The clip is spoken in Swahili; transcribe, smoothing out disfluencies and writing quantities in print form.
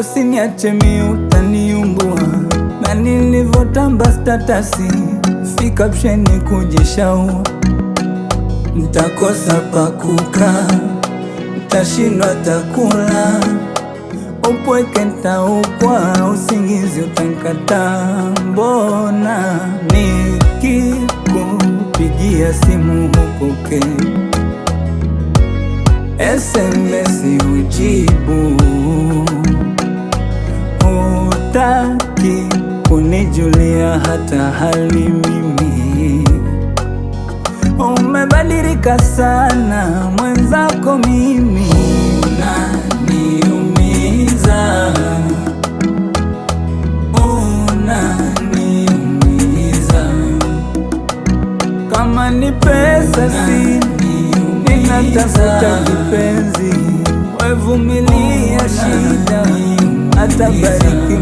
usiniache mi utaniumbua, na nilivotamba statasi si caption kujishaua. Ntakosa pakukaa, ntashindwa takula, upweke ntaukwa, usingizi utankata. Mbona nikikupigia simu hupoke, SMS ujibu, hutaki kunijulia hata hali mimi. Umebadilika sana mwenzako, mimi unaniumiza, unaniumiza. Kama ni pesa si ninatafuta kipenzi, wevumilia shida, atabariki